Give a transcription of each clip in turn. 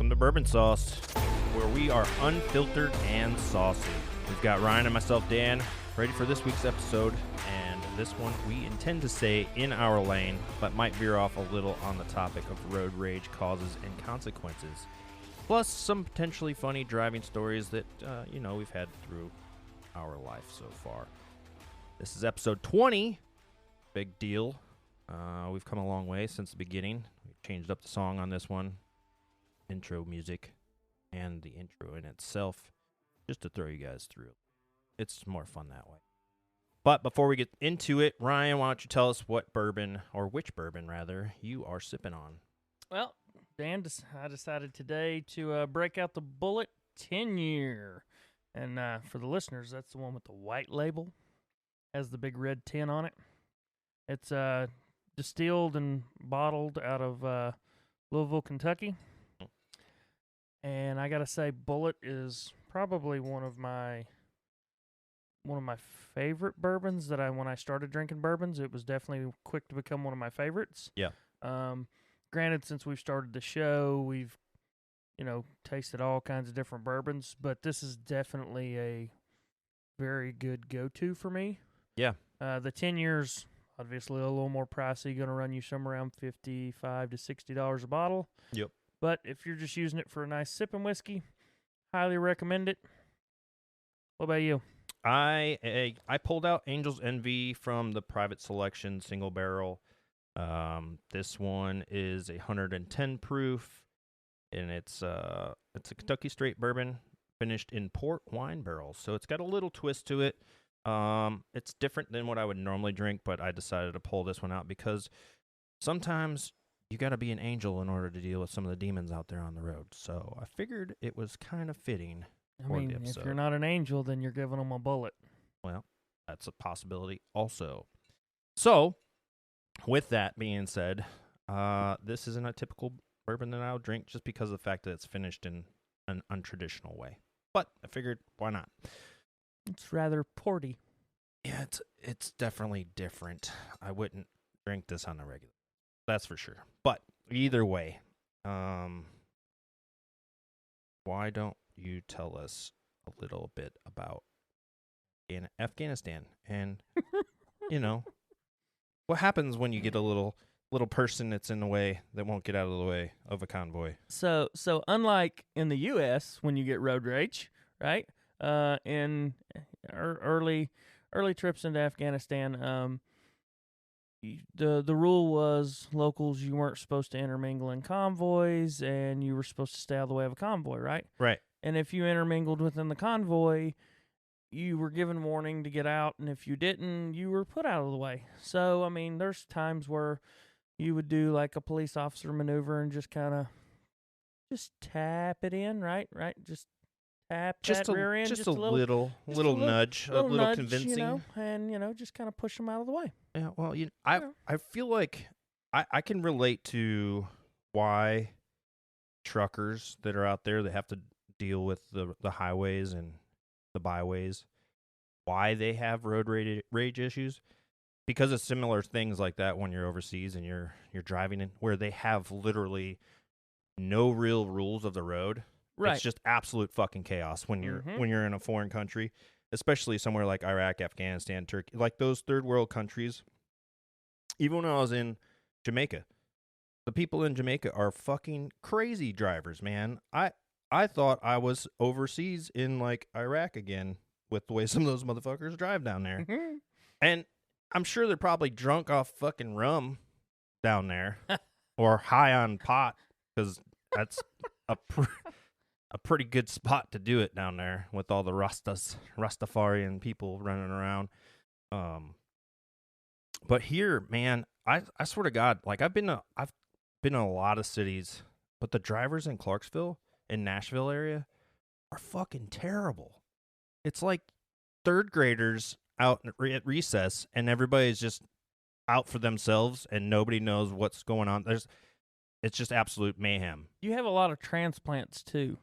Welcome to Bourbon Sauce, where we are unfiltered and saucy. We've got Ryan and myself, Dan, ready for this week's episode, and this one we intend to stay in our lane, but might veer off a little on the topic of road rage causes and consequences, plus some potentially funny driving stories that, we've had through our life so far. This is episode 20. Big deal. We've come a long way since the beginning. We changed up the song on this one, intro music, and the intro in itself, just to throw you guys through. It's more fun that way. But before we get into it, Ryan, why don't you tell us what bourbon, or which bourbon rather, you are sipping on? Well, Dan, I decided today to break out the Bullet 10-year. And for the listeners, that's the one with the white label. Has the big red 10 on it. It's distilled and bottled out of Louisville, Kentucky. And I gotta say, Bullet is probably one of my favorite bourbons that when I started drinking bourbons, it was definitely quick to become one of my favorites. Yeah. Granted, since we've started the show, we've tasted all kinds of different bourbons, but this is definitely a very good go-to for me. Yeah. The 10 years, obviously a little more pricey, going to run you somewhere around $55 to $60 a bottle. Yep. But if you're just using it for a nice sipping whiskey, highly recommend it. What about you? I pulled out Angel's Envy from the Private Selection single barrel. This one is 110 proof, and it's a Kentucky straight bourbon finished in port wine barrels. So it's got a little twist to it. It's different than what I would normally drink, but I decided to pull this one out because sometimes you got to be an angel in order to deal with some of the demons out there on the road. So I figured it was kind of fitting for the episode. If you're not an angel, then you're giving them a bullet. Well, that's a possibility also. So, with that being said, this isn't a typical bourbon that I would drink just because of the fact that it's finished in an untraditional way. But I figured, why not? It's rather porty. Yeah, it's definitely different. I wouldn't drink this on the regular. That's for sure. But either way, why don't you tell us a little bit about Afghanistan and, what happens when you get a little person that's in the way that won't get out of the way of a convoy? So unlike in the U.S. when you get road rage, right? In early trips into Afghanistan, the rule was locals, you weren't supposed to intermingle in convoys, and you were supposed to stay out of the way of a convoy, right? Right. And if you intermingled within the convoy, you were given warning to get out, and if you didn't, you were put out of the way. So, there's times where you would do like a police officer maneuver and just kind of tap it in, right? Just tap that rear end. Just a little nudge, a little nudge, convincing. And, just kind of push them out of the way. Yeah, well, I feel like I can relate to why truckers that are out there that have to deal with the highways and the byways, why they have road rage issues, because of similar things like that when you're overseas and you're driving in where they have literally no real rules of the road. Right. It's just absolute fucking chaos when you're in a foreign country, especially somewhere like Iraq, Afghanistan, Turkey, like those third world countries. Even when I was in Jamaica, the people in Jamaica are fucking crazy drivers, man. I thought I was overseas in like Iraq again with the way some of those motherfuckers drive down there. Mm-hmm. And I'm sure they're probably drunk off fucking rum down there or high on pot, because that's a pretty good spot to do it down there with all the Rastafarian people running around. But here, man, I swear to God, like I've been in a lot of cities, but the drivers in Clarksville and Nashville area are fucking terrible. It's like third graders out at recess, and everybody's just out for themselves, and nobody knows what's going on. It's just absolute mayhem. You have a lot of transplants too.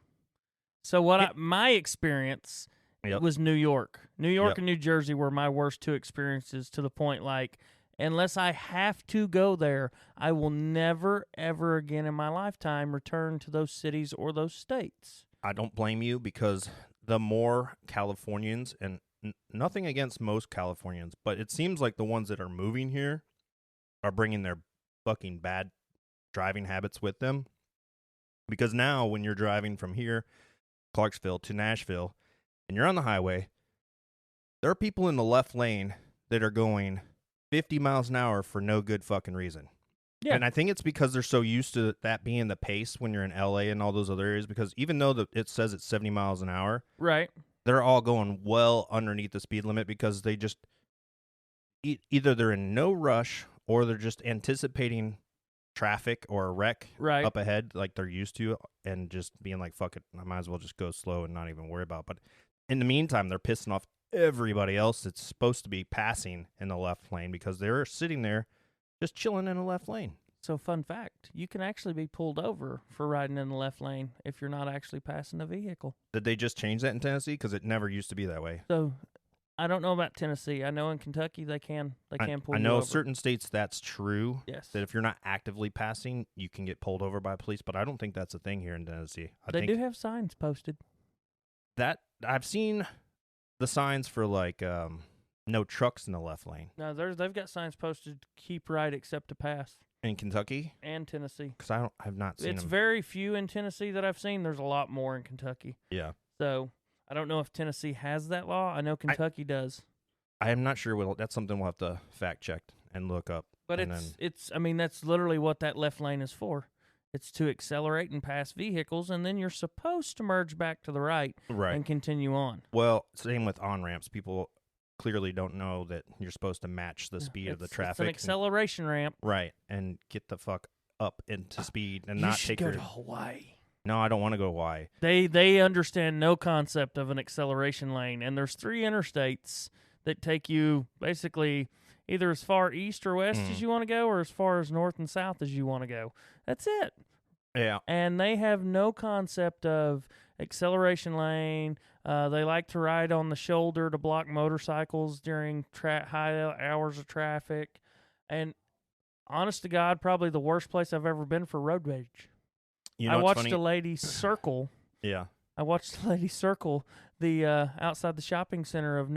So my experience was New York. New York and New Jersey were my worst two experiences, to the point like Unless I have to go there, I will never, ever again in my lifetime return to those cities or those states. I don't blame you because the more Californians, and nothing against most Californians, but it seems like the ones that are moving here are bringing their fucking bad driving habits with them. Because now when you're driving from here, Clarksville to Nashville, and you're on the highway, there are people in the left lane that are going 50 miles an hour for no good fucking reason. Yeah. And I think it's because they're so used to that being the pace when you're in LA and all those other areas, because even though it says it's 70 miles an hour, Right. they're all going well underneath the speed limit because they just either they're in no rush or they're just anticipating traffic or a wreck Right. up ahead like they're used to, and just being like, fuck it, I might as well just go slow and not even worry about it. But in the meantime, they're pissing off everybody else that's supposed to be passing in the left lane because they're sitting there just chilling in the left lane. So, fun fact, you can actually be pulled over for riding in the left lane if you're not actually passing a vehicle. Did they just change that in Tennessee? Because it never used to be that way. So, I don't know about Tennessee. I know in Kentucky they can pull I you know over. certain states that's true. Yes. That if you're not actively passing, you can get pulled over by police, but I don't think that's a thing here in Tennessee. They do have signs posted. That I've seen the signs for like no trucks in the left lane. No, they've got signs posted, keep right except to pass. In Kentucky? And Tennessee. Because I've not seen It's them. very few in Tennessee that I've seen. There's a lot more in Kentucky. Yeah. So, I don't know if Tennessee has that law. I know Kentucky does. I am not sure. That's something we'll have to fact check and look up. But I mean, that's literally what that left lane is for. It's to accelerate and pass vehicles, and then you're supposed to merge back to the right and continue on. Well, same with on-ramps. People clearly don't know that you're supposed to match the speed of the traffic. It's an acceleration ramp. Right, and get the fuck up into speed and not take go to Hawaii. No, I don't want to go to Hawaii. They understand no concept of an acceleration lane, and there's 3 interstates that take you basically either as far east or west as you want to go, or as far as north and south as you want to go. That's it. Yeah. And they have no concept of acceleration lane. They like to ride on the shoulder to block motorcycles during high hours of traffic. And honest to God, probably the worst place I've ever been for road rage. You know I what's watched funny? a lady circle. Yeah. I watched a lady circle the outside the shopping center of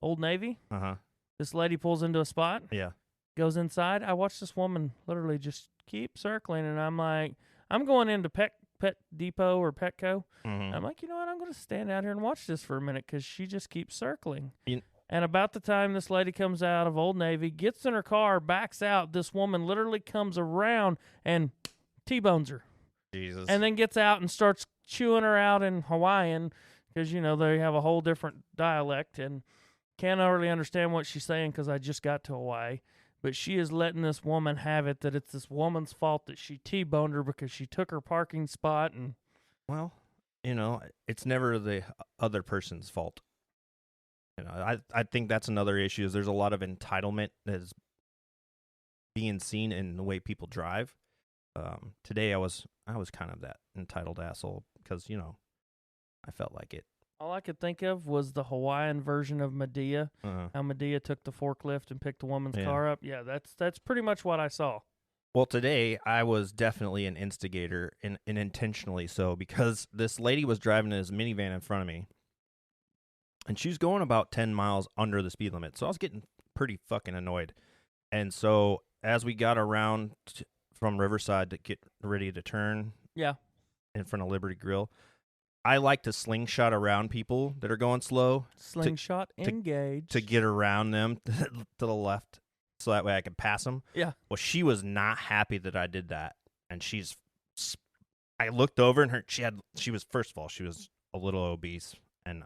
Old Navy. Uh-huh. This lady pulls into a spot. Yeah. Goes inside. I watched this woman literally just keep circling, and I'm like, I'm going into Pet Depot or Petco. Mm-hmm. I'm like, you know what? I'm going to stand out here and watch this for a minute because she just keeps circling. You- And about the time this lady comes out of Old Navy, gets in her car, backs out, this woman literally comes around and T-bones her. Jesus. And then gets out and starts chewing her out in Hawaiian because, they have a whole different dialect and can't really understand what she's saying because I just got to Hawaii. But she is letting this woman have it that it's this woman's fault that she T-boned her because she took her parking spot. And well, it's never the other person's fault. I think that's another issue is there's a lot of entitlement that is being seen in the way people drive. Today I was kind of that entitled asshole because, I felt like it. all I could think of was the Hawaiian version of Medea. Uh-huh. How Medea took the forklift and picked the woman's Yeah. car up. Yeah, that's pretty much what I saw. Well, today I was definitely an instigator and intentionally so because this lady was driving this minivan in front of me and she was going about 10 miles under the speed limit. So I was getting pretty fucking annoyed. And so as we got around from Riverside to get ready to turn in front of Liberty Grill, I like to slingshot around people that are going slow. Slingshot engaged. To get around them to the left so that way I can pass them. Yeah. Well, she was not happy that I did that. And I looked over and she was a little obese and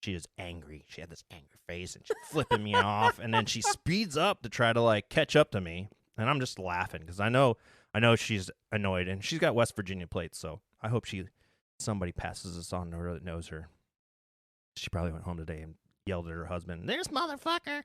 she was angry. She had this angry face and she's flipping me off. And then she speeds up to try to catch up to me. And I'm just laughing because I know she's annoyed and she's got West Virginia plates. So I hope somebody passes this on to her that knows her. She probably went home today and yelled at her husband, "This motherfucker."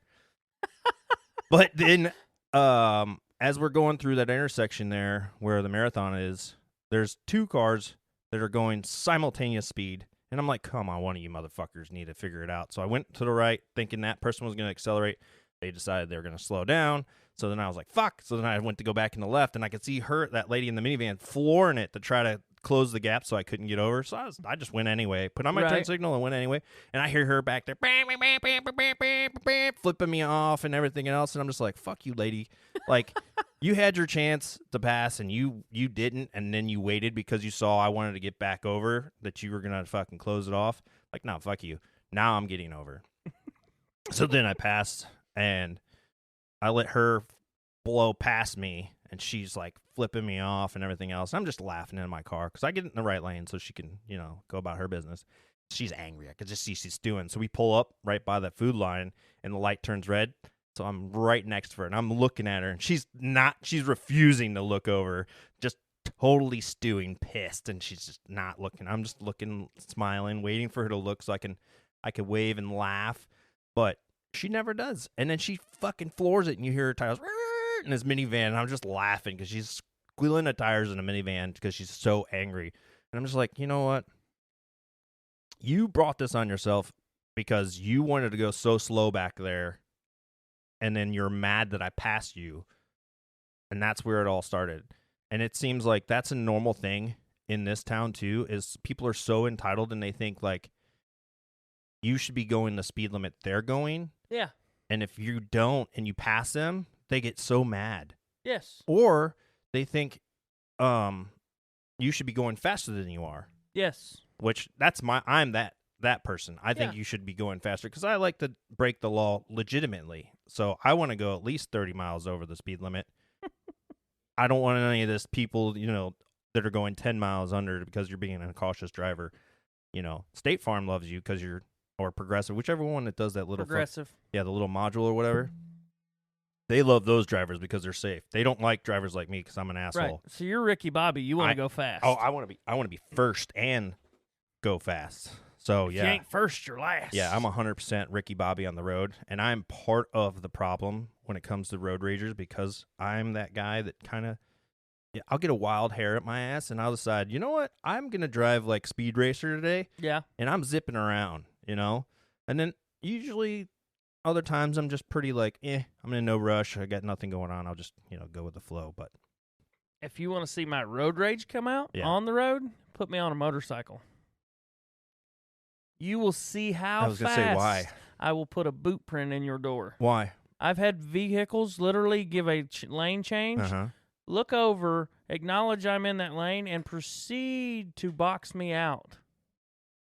But then, as we're going through that intersection there where the marathon is, there's 2 cars that are going simultaneous speed. And I'm like, come on, one of you motherfuckers need to figure it out. So I went to the right thinking that person was going to accelerate. they decided they were going to slow down. So then I was like, fuck. So then I went to go back in the left, and I could see that lady in the minivan, flooring it to try to close the gap so I couldn't get over. So I just went anyway, put on my turn signal and went anyway. And I hear her back there flipping me off and everything else. And I'm just like, fuck you, lady. Like, you had your chance to pass and you didn't. And then you waited because you saw I wanted to get back over, that you were going to fucking close it off. Like, no, fuck you. Now I'm getting over. So then I passed and I let her blow past me, and she's like flipping me off and everything else. I'm just laughing in my car because I get in the right lane so she can, go about her business. She's angry. I could just see she's stewing. So we pull up right by that food line, and the light turns red. So I'm right next to her, and I'm looking at her, and she's refusing to look over, just totally stewing, pissed, and she's just not looking. I'm just looking, smiling, waiting for her to look so I can wave and laugh, but she never does. And then she fucking floors it, and you hear her tires in this minivan, and I'm just laughing because she's squealing the tires in a minivan because she's so angry. And I'm just like, you know what? You brought this on yourself because you wanted to go so slow back there, and then you're mad that I passed you, and that's where it all started. And it seems like that's a normal thing in this town, too, is people are so entitled, and they think, like, you should be going the speed limit they're going. Yeah. And if you don't and you pass them, they get so mad. Yes. Or they think you should be going faster than you are. Yes. Which I'm that person. I think you should be going faster because I like to break the law legitimately. So I want to go at least 30 miles over the speed limit. I don't want any of this people, that are going 10 miles under because you're being a cautious driver. State Farm loves you because you're, or Progressive, whichever one that does that little Progressive. the little module or whatever. They love those drivers because they're safe. They don't like drivers like me because I'm an asshole. Right. So you're Ricky Bobby. You want to go fast. Oh, I want to be first and go fast. So if you ain't first, you're last. Yeah, I'm 100% Ricky Bobby on the road, and I'm part of the problem when it comes to road ragers because I'm that guy that kind of, I'll get a wild hair at my ass, and I'll decide, you know what, I'm gonna drive like Speed Racer today. Yeah. And I'm zipping around, and then usually other times I'm just pretty like, I'm in no rush. I got nothing going on. I'll just, go with the flow. But if you want to see my road rage come out on the road, put me on a motorcycle. You will see how I was gonna say why. I will put a boot print in your door. Why? I've had vehicles literally give a lane change, look over, acknowledge I'm in that lane, and proceed to box me out.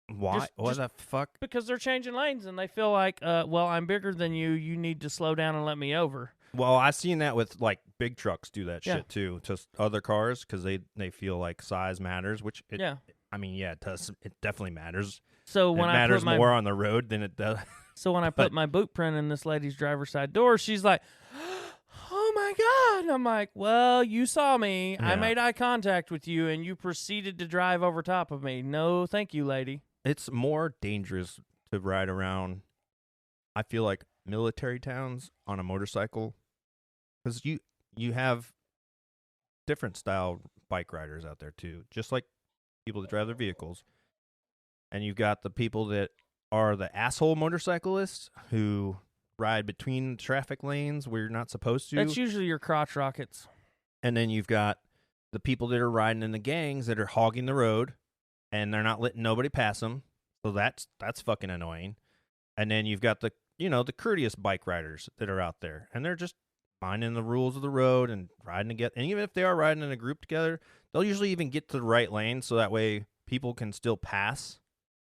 Why? What the fuck? Because they're changing lanes, and they feel like, well, I'm bigger than you. You need to slow down and let me over. Well, I've seen that with, like, big trucks do that shit, too, to other cars, because they feel like size matters, which, it does. It definitely matters. So when it matters more on the road than it does. So when I put my boot print in this lady's driver's side door, she's like, oh, my God. I'm like, well, you saw me. I made eye contact with you, and you proceeded to drive over top of me. No, thank you, lady. It's more dangerous to ride around, I feel like, military towns on a motorcycle because you have different style bike riders out there too, just like people that drive their vehicles. And you've got the people that are the asshole motorcyclists who ride between traffic lanes where you're not supposed to. That's usually your crotch rockets. And then you've got the people that are riding in the gangs that are hogging the road and they're not letting nobody pass them. So that's fucking annoying. And then you've got the courteous bike riders that are out there, and they're just minding the rules of the road and riding together. And even if they are riding in a group together, they'll usually even get to the right lane so that way people can still pass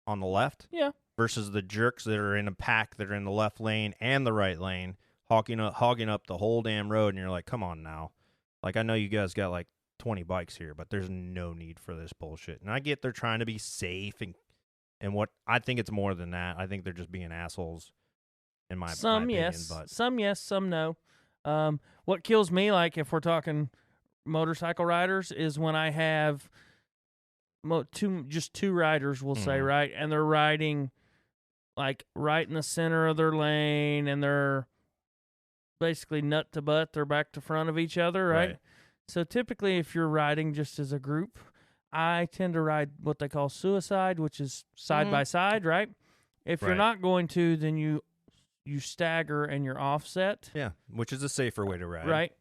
on the left. Yeah. Versus the jerks that are in a pack that are in the left lane and the right lane, hogging up the whole damn road. And you're like, come on now. Like, I know you guys got like 20 bikes here, but there's no need for this bullshit. And I get they're trying to be safe and what I think it's more than that. I think they're just being assholes. In my opinion, yes, but some yes, some no. What kills me, like if we're talking motorcycle riders, is when I have two riders, we'll say, right, and they're riding like right in the center of their lane, and they're basically nut to butt, they're back to front of each other, right? So typically, if you're riding just as a group, I tend to ride what they call suicide, which is side by side, right? If you're not going to, then you you stagger and you're offset. Yeah, which is a safer way to ride. Right.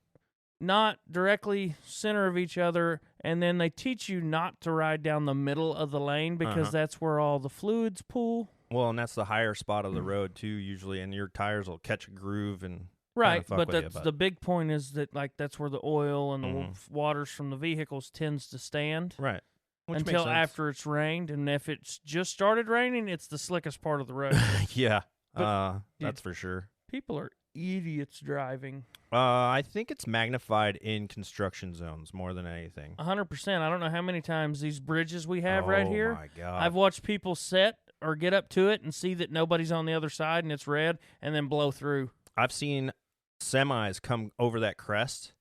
Not directly center of each other, and then they teach you not to ride down the middle of the lane because that's where all the fluids pool. Well, and that's the higher spot of the road too, usually, and your tires will catch a groove and right. fuck But with that's you, the big point is that like that's where the oil and the waters from the vehicles tends to stand. Right. Which until makes sense. after it's rained, and if it's just started raining, it's the slickest part of the road. Yeah, But, that's for sure. People are idiots driving. I think it's magnified in construction zones more than anything. 100%. I don't know how many times these bridges we have right here. Oh my god! I've watched people set or get up to it and see that nobody's on the other side and it's red, and then blow through. I've seen semis come over that crest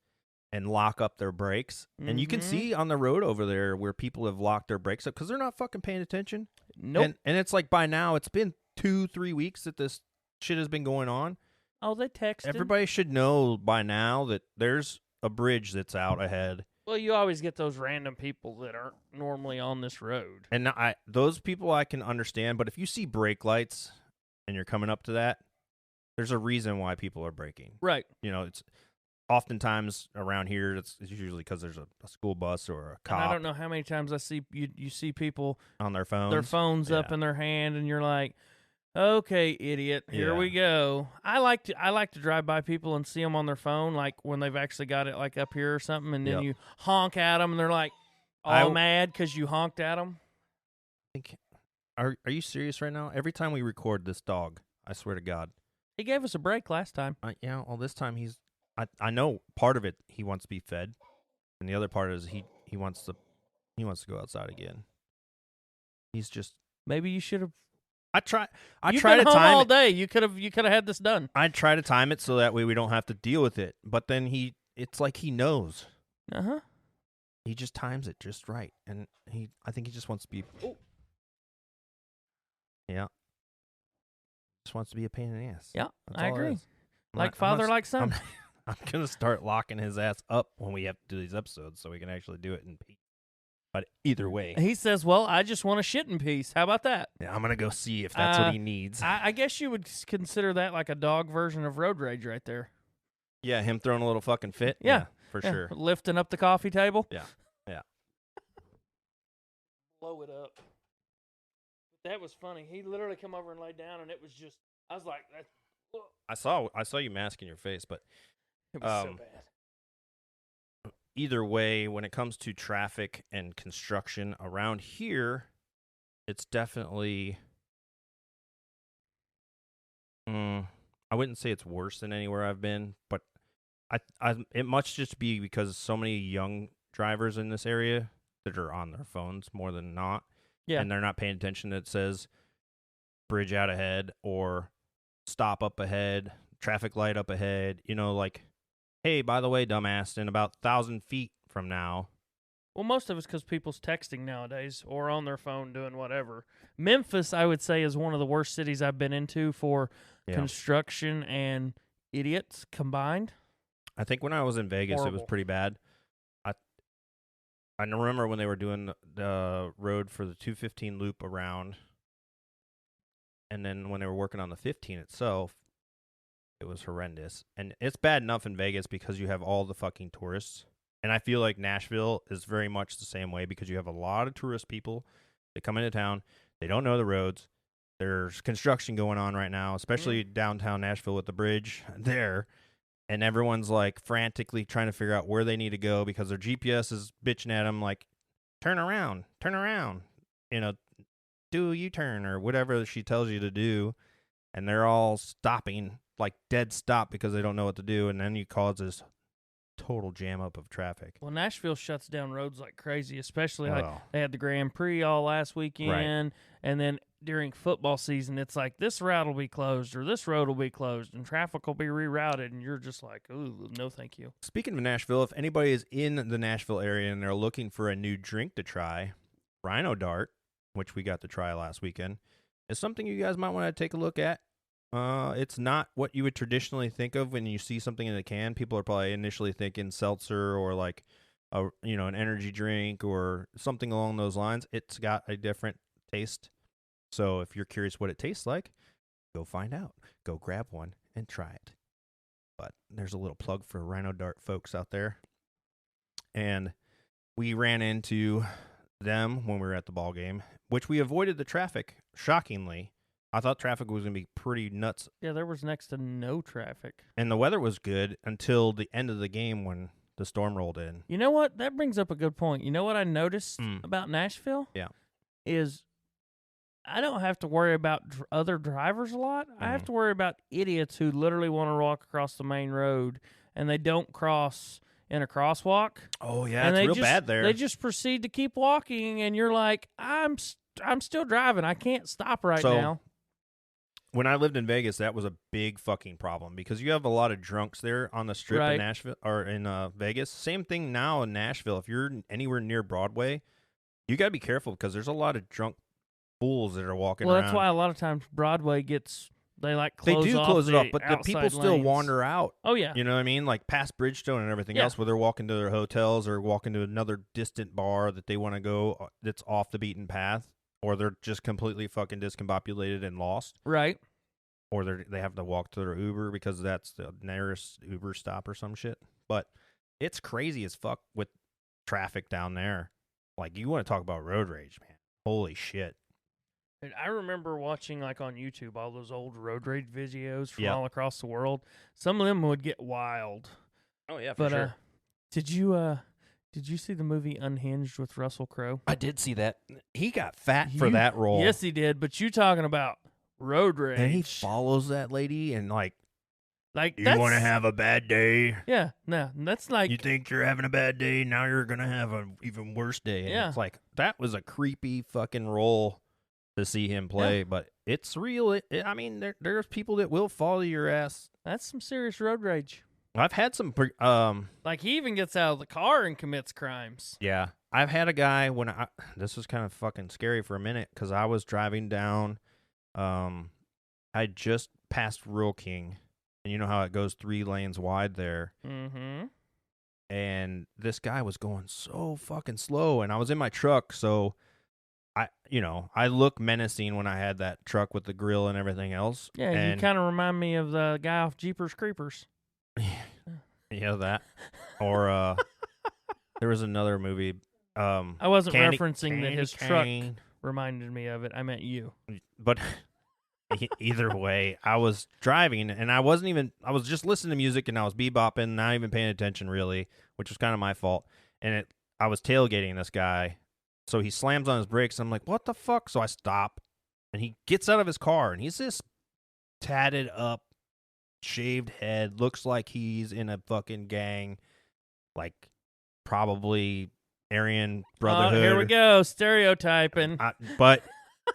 and lock up their brakes, and you can see on the road over there where people have locked their brakes up because they're not fucking paying attention. Nope. And it's like by now it's been 2-3 weeks that this shit has been going on. Oh, they texted. Everybody should know by now that there's a bridge that's out ahead. Well, you always get those random people that aren't normally on this road. And those people I can understand, but if you see brake lights and you're coming up to that, there's a reason why people are braking. Right. You know, it's oftentimes around here, it's usually because there's a school bus or a cop. And I don't know how many times I see you see people on their phones. Their phones up in their hand, and you're like, okay, idiot, here we go. I like to drive by people and see them on their phone, like when they've actually got it like up here or something, and then you honk at them, and they're like all mad because you honked at them. Are you serious right now? Every time we record this dog, I swear to God, he gave us a break last time. Well, this time I know part of it he wants to be fed, and the other part is he wants to go outside again. He's just maybe you should have. I try to time all day. You could have had this done. I try to time it so that way we don't have to deal with it. But then it's like he knows. He just times it just right, and I think he just wants to be. Oh. Yeah. Just wants to be a pain in the ass. Yeah, I agree. Like father, like son. I'm gonna start locking his ass up when we have to do these episodes, so we can actually do it in peace. But either way, he says, "Well, I just want to shit in peace." How about that? Yeah, I'm gonna go see if that's what he needs. I guess you would consider that like a dog version of road rage, right there. Yeah, him throwing a little fucking fit. Yeah, for sure. Lifting up the coffee table. Yeah. Blow it up. That was funny. He literally come over and laid down, and it was just. I was like, that. I saw you masking your face, but it was so bad. Either way, when it comes to traffic and construction around here, it's definitely. I wouldn't say it's worse than anywhere I've been, but it must just be because so many young drivers in this area that are on their phones more than not. Yeah. And they're not paying attention that says bridge out ahead or stop up ahead, traffic light up ahead. You know, like, hey, by the way, dumbass, in about 1,000 feet from now. Well, most of it's because people's texting nowadays or on their phone doing whatever. Memphis, I would say, is one of the worst cities I've been into for construction and idiots combined. I think when I was in Vegas, it was pretty bad. I remember when they were doing the road for the 215 loop around, and then when they were working on the 15 itself, it was horrendous. And it's bad enough in Vegas because you have all the fucking tourists. And I feel like Nashville is very much the same way because you have a lot of tourist people that come into town. They don't know the roads. There's construction going on right now, especially downtown Nashville with the bridge there. And everyone's like frantically trying to figure out where they need to go because their GPS is bitching at them like, turn around, you know, do a U-turn or whatever she tells you to do. And they're all stopping, like dead stop because they don't know what to do. And then you cause this total jam up of traffic. Well, Nashville shuts down roads like crazy, especially like they had the Grand Prix all last weekend. Right. And then during football season, it's like this route will be closed or this road will be closed and traffic will be rerouted. And you're just like, ooh, no, thank you. Speaking of Nashville, if anybody is in the Nashville area and they're looking for a new drink to try, Rhino Dart, which we got to try last weekend, is something you guys might want to take a look at. It's not what you would traditionally think of when you see something in a can. People are probably initially thinking seltzer or like an energy drink or something along those lines. It's got a different taste. So if you're curious what it tastes like, Go find out. Go grab one and try it. But there's a little plug for Rhino Dart folks out there. And we ran into them when we were at the ball game, which we avoided the traffic, shockingly. I thought traffic was going to be pretty nuts. Yeah, there was next to no traffic. And the weather was good until the end of the game when the storm rolled in. You know what? That brings up a good point. You know what I noticed about Nashville? Yeah. Is I don't have to worry about other drivers a lot. I have to worry about idiots who literally want to walk across the main road and they don't cross in a crosswalk. Oh, yeah, and it's real just, bad there. They just proceed to keep walking, and you're like, I'm still driving. I can't stop right now. When I lived in Vegas, that was a big fucking problem because you have a lot of drunks there on the strip in Nashville or in Vegas. Same thing now in Nashville. If you're anywhere near Broadway, you got to be careful because there's a lot of drunk fools that are walking around. Well, that's why a lot of times Broadway close it off, but the people still wander out. Oh, yeah. You know what I mean? Like past Bridgestone and everything else where they're walking to their hotels or walking to another distant bar that they want to go that's off the beaten path, or they're just completely fucking discombobulated and lost. Right. Or they have to walk to their Uber because that's the nearest Uber stop or some shit. But it's crazy as fuck with traffic down there. Like, you want to talk about road rage, man. Holy shit. Dude, I remember watching, like, on YouTube, all those old road rage videos from all across the world. Some of them would get wild. Oh, yeah, for sure. Did you see the movie Unhinged with Russell Crowe? I did see that. He got fat for that role. Yes, he did. But you talking about road rage. And he follows that lady and, like you want to have a bad day? Yeah, no, that's like... You think you're having a bad day, now you're going to have an even worse day. And it's like, that was a creepy fucking role to see him play, but it's real. I mean, there's people that will follow your ass. That's some serious road rage. I've had some... like, he even gets out of the car and commits crimes. Yeah. I've had a guy when this was kind of fucking scary for a minute because I was driving down... I just passed Rural King, and you know how it goes 3 lanes wide there. Mm-hmm. And this guy was going so fucking slow, and I was in my truck, so I look menacing when I had that truck with the grill and everything else. Yeah, and you kind of remind me of the guy off Jeepers Creepers. Yeah, that. Or there was another movie. I wasn't referencing that his truck reminded me of it. I meant you. But either way, I was driving, and I was just listening to music, and I was bebopping, not even paying attention, really, which was kind of my fault. And I was tailgating this guy, so he slams on his brakes. I'm like, what the fuck? So I stop, and he gets out of his car, and he's this tatted up, shaved head, looks like he's in a fucking gang, like probably Aryan Brotherhood. Oh, here we go, stereotyping. But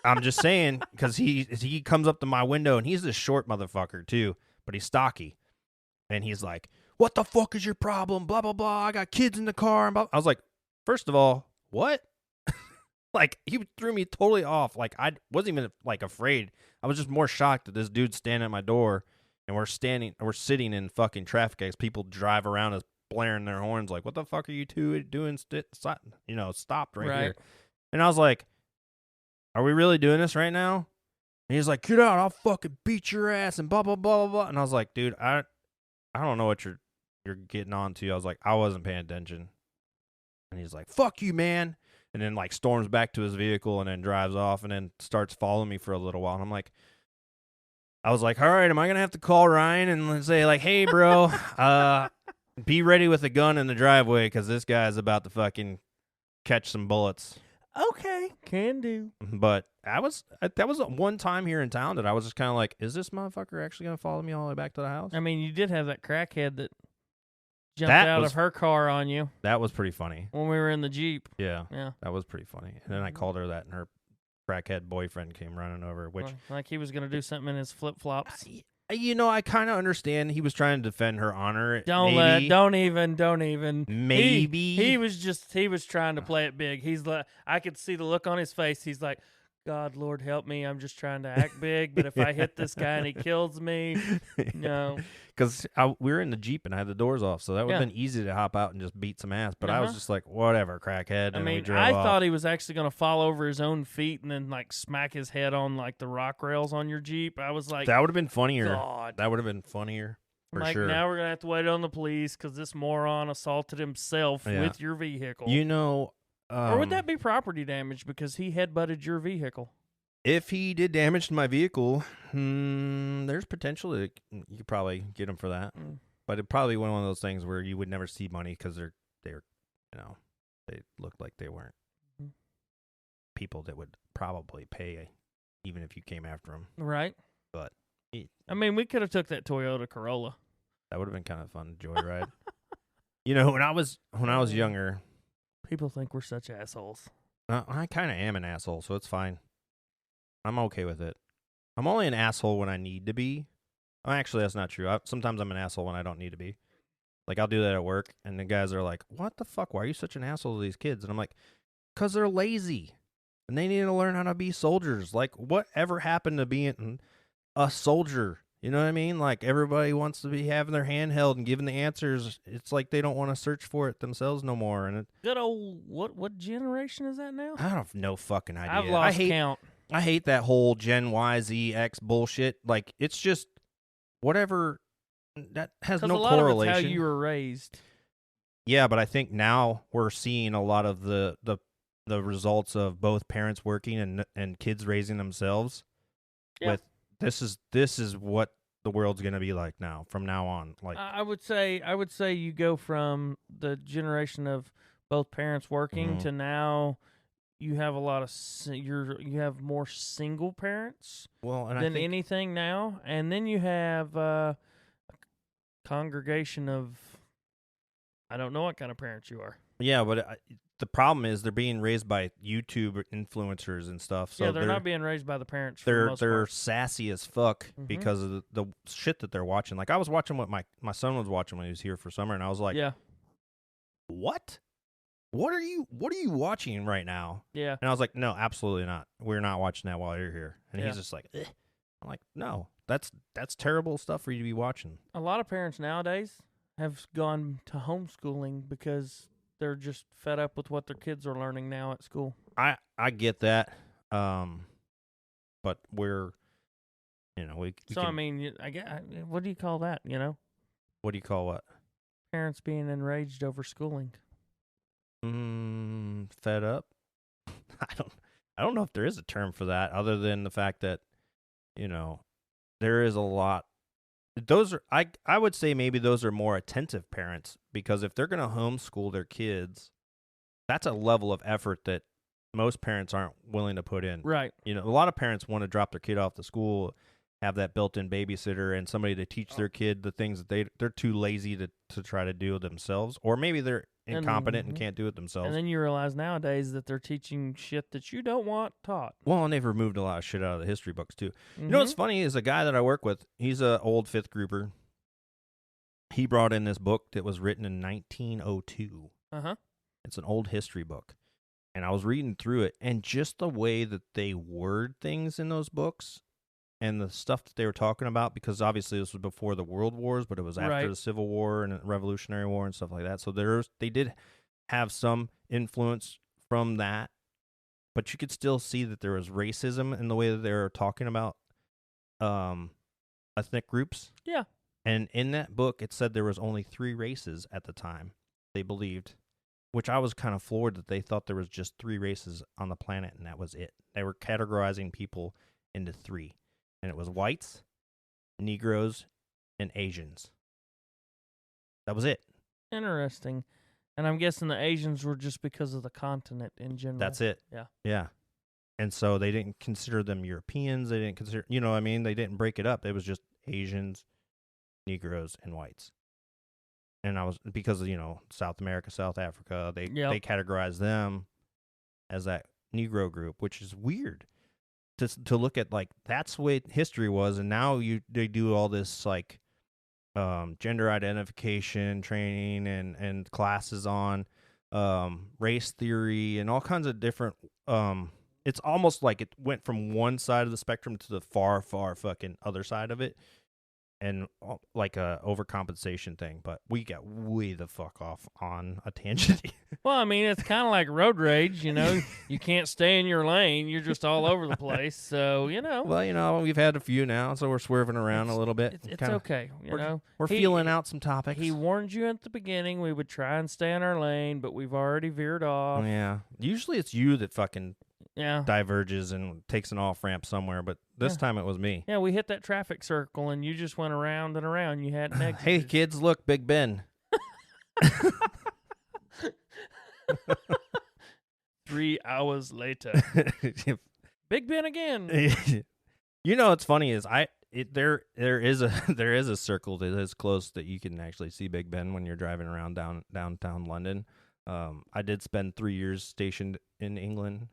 I'm just saying, because he comes up to my window, and he's this short motherfucker too, but he's stocky, and he's like, "What the fuck is your problem? Blah blah blah. I got kids in the car." And blah. I was like, first of all, what? Like, he threw me totally off. Like, I wasn't even like afraid. I was just more shocked that this dude's standing at my door, and we're sitting in fucking traffic as people drive around us blaring their horns. Like, what the fuck are you two doing? Stopped right here. And I was like, are we really doing this right now? And he's like, get out, I'll fucking beat your ass and blah, blah, blah, blah, blah. And I was like, dude, I don't know what you're getting on to. I was like, I wasn't paying attention. And he's like, fuck you, man. And then, like, storms back to his vehicle and then drives off and then starts following me for a little while. And I was like, all right, am I going to have to call Ryan and say, like, hey, bro, be ready with a gun in the driveway because this guy's about to fucking catch some bullets. Okay, can do. But that was one time here in town that I was just kind of like, is this motherfucker actually going to follow me all the way back to the house? I mean, you did have that crackhead that jumped out of her car on you. That was pretty funny. When we were in the Jeep. Yeah. That was pretty funny. And then I called her that, and her crackhead boyfriend came running over, which... like he was going to do something in his flip-flops. I kind of understand he was trying to defend her honor. Don't even. Maybe. He was trying to play it big. He's like, I could see the look on his face. He's like, God, Lord, help me. I'm just trying to act big, but if I hit this guy and he kills me, no. Because we were in the Jeep and I had the doors off, so that would have Yeah. been easy to hop out and just beat some ass. But I was Uh-huh. just like, whatever, crackhead. I And we mean, drove I off. thought he was actually going to fall over his own feet and then, like, smack his head on, like, the rock rails on your Jeep. I was like, That would have been funnier. God. That would have been funnier for like, sure. now we're going to have to wait on the police because this moron assaulted himself Yeah. with your vehicle. You know, or would that be property damage because he headbutted your vehicle? if he did damage to my vehicle, there's potential that you could probably get him for that. But it'd probably be one of those things where you would never see money because they're, they looked like they weren't people that would probably pay even if you came after them. Right. But I mean, we could have took that Toyota Corolla. that would have been kind of fun to joyride. You know, when I was younger, People think we're such assholes. I kind of am an asshole, so it's fine. I'm okay with it. I'm only an asshole when I need to be. Actually, that's not true. Sometimes I'm an asshole when I don't need to be. Like, I'll do that at work, and the guys are like, what the fuck? Why are you such an asshole to these kids? And I'm like, because they're lazy, and they need to learn how to be soldiers. Like, whatever happened to being a soldier? You know what I mean? Like, everybody wants to be having their hand held and giving the answers. It's like they don't want to search for it themselves no more. And Good old, what generation is that now? I don't have no fucking idea. I've lost count. I hate that whole Gen Y, Z, X bullshit. Like, it's just whatever. That has no a lot correlation. Of it's how you were raised. Yeah, but I think now we're seeing a lot of the results of both parents working and kids raising themselves. Yeah. With this is what the world's going to be like now from now on. Like, I would say you go from the generation of both parents working to now you have a lot of you have more single parents than anything now, and then you have a congregation of I don't know what kind of parents you are. Yeah, but the problem is they're being raised by YouTube influencers and stuff. So yeah, they're not being raised by the parents. They're sassy as fuck because of the shit that they're watching. Like, I was watching what my son was watching when he was here for summer, and I was like, yeah, what? What are you watching right now? Yeah. And I was like, no, absolutely not. We're not watching that while you're here. And he's just like, eh. I'm like, no, that's terrible stuff for you to be watching. A lot of parents nowadays have gone to homeschooling because they're just fed up with what their kids are learning now at school. I get that. But we're, we so, I mean, I guess, what do you call that, What do you call what? Parents being enraged over schooling. Fed up? I don't know if there is a term for that other than the fact that, there is a lot. Those are, I would say maybe those are more attentive parents, because if they're going to homeschool their kids, that's a level of effort that most parents aren't willing to put in. Right. A lot of parents want to drop their kid off to school, have that built-in babysitter and somebody to teach their kid the things that they're too lazy to try to do themselves, or maybe they're incompetent and can't do it themselves. And then you realize nowadays that they're teaching shit that you don't want taught. Well, and they've removed a lot of shit out of the history books too. You know what's funny is a guy that I work with, he's an old fifth grouper. He brought in this book that was written in 1902. It's an old history book. And I was reading through it, and just the way that they word things in those books and the stuff that they were talking about, because obviously this was before the World Wars, but it was after the Civil War and the Revolutionary War and stuff like that. So they did have some influence from that, but you could still see that there was racism in the way that they were talking about ethnic groups. Yeah. And in that book, it said there was only 3 races at the time, they believed, which I was kind of floored that they thought there was just 3 races on the planet, and that was it. They were categorizing people into 3. And it was whites, Negroes, and Asians. That was it. Interesting. And I'm guessing the Asians were just because of the continent in general. That's it. Yeah. Yeah. And so they didn't consider them Europeans. They didn't consider, what I mean? They didn't break it up. It was just Asians, Negroes, and whites. And because of, South America, South Africa, they categorized them as that Negro group, which is weird. To look at, like, that's the way history was, and now they do all this, like, gender identification training and classes on race theory and all kinds of different It's almost like it went from one side of the spectrum to the far, far fucking other side of it. And like a overcompensation thing, but we got way the fuck off on a tangent. Well, I mean, it's kind of like road rage, you know. You can't stay in your lane. You're just all over the place. So, you know. Well, we've had a few now, so we're swerving around a little bit. It's okay, you know. We're feeling out some topics. He warned you at the beginning we would try and stay in our lane, but we've already veered off. Yeah. Usually it's you that fucking Yeah. diverges and takes an off-ramp somewhere, but this time it was me. Yeah, we hit that traffic circle, and you just went around and around. You hadn't exited. Hey, kids, look, Big Ben. 3 hours later. Big Ben again. You know what's funny is there is a circle that is close that you can actually see Big Ben when you're driving around downtown London. I did spend 3 years stationed in England,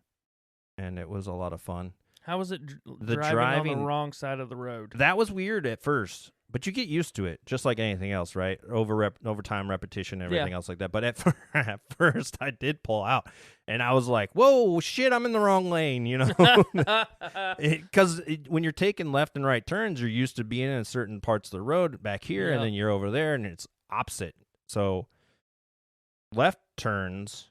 and it was a lot of fun. How was it driving on the wrong side of the road? That was weird at first, but you get used to it, just like anything else, right? Over time, repetition, everything else like that. But at first, I did pull out, and I was like, "Whoa, shit! I'm in the wrong lane," you know? Because when you're taking left and right turns, you're used to being in certain parts of the road back here, and then you're over there, and it's opposite. So left turns.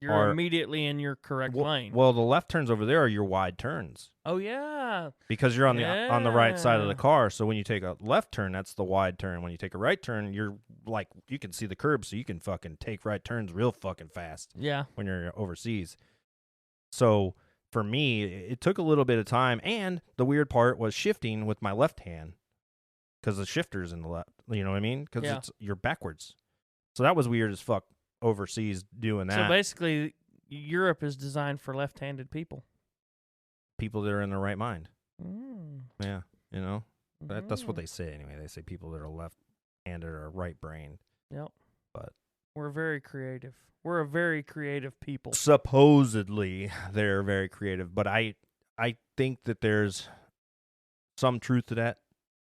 You're immediately in your correct lane. Well, the left turns over there are your wide turns. Oh, yeah. Because you're on the right side of the car. So when you take a left turn, that's the wide turn. When you take a right turn, you're like, you can see the curb, so you can fucking take right turns real fucking fast. Yeah. When you're overseas. So for me, it took a little bit of time. And the weird part was shifting with my left hand. Because the shifter's in the left. You know what I mean? Because you're backwards. So that was weird as fuck. Overseas doing that. So basically, Europe is designed for left-handed people. People that are in their right mind. Mm. Yeah, you know, that's what they say anyway. They say people that are left-handed are right-brained. Yep. But we're very creative. We're a very creative people. Supposedly, they're very creative, but I think that there's some truth to that.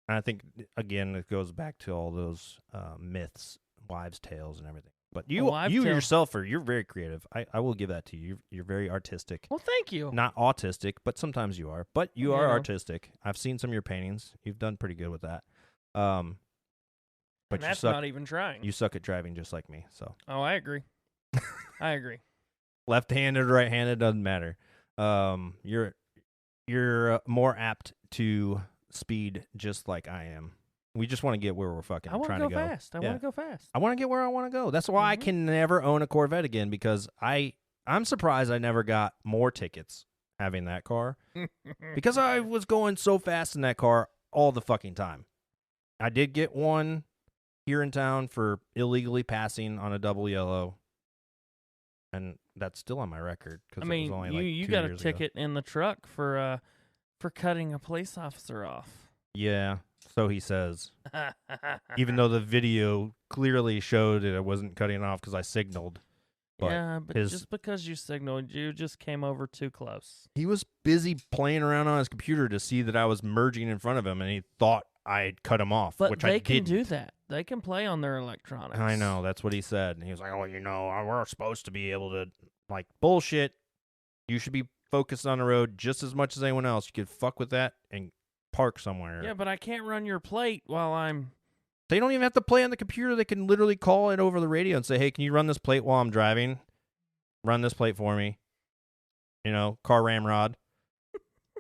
And I think again, it goes back to all those myths, wives' tales, and everything. But you yourself you're very creative. I will give that to you. You're very artistic. Well, thank you. Not autistic, but sometimes you are. But you are artistic. I've seen some of your paintings. You've done pretty good with that. But and that's not even trying. You suck at driving just like me. So. Oh, I agree. I agree. Left-handed, right-handed doesn't matter. You're more apt to speed just like I am. We just want to get where we're fucking trying to go. Fast. I want to go fast. I want to get where I want to go. That's why I can never own a Corvette again, because I'm surprised I never got more tickets having that car because I was going so fast in that car all the fucking time. I did get one here in town for illegally passing on a double yellow, and that's still on my record. I mean, it was only like you got a ticket in the truck for cutting a police officer off. Yeah. So he says, even though the video clearly showed that I wasn't cutting off because I signaled. But just because you signaled, you just came over too close. He was busy playing around on his computer to see that I was merging in front of him, and he thought I'd cut him off, which I didn't. But they can do that. They can play on their electronics. I know. That's what he said. And he was like, oh, we're supposed to be able to, like, bullshit. You should be focused on the road just as much as anyone else. You could fuck with that and park somewhere. Yeah, but I can't run your plate while I'm... They don't even have to play on the computer. They can literally call it over the radio and say, hey, can you run this plate while I'm driving? Run this plate for me. Car ramrod.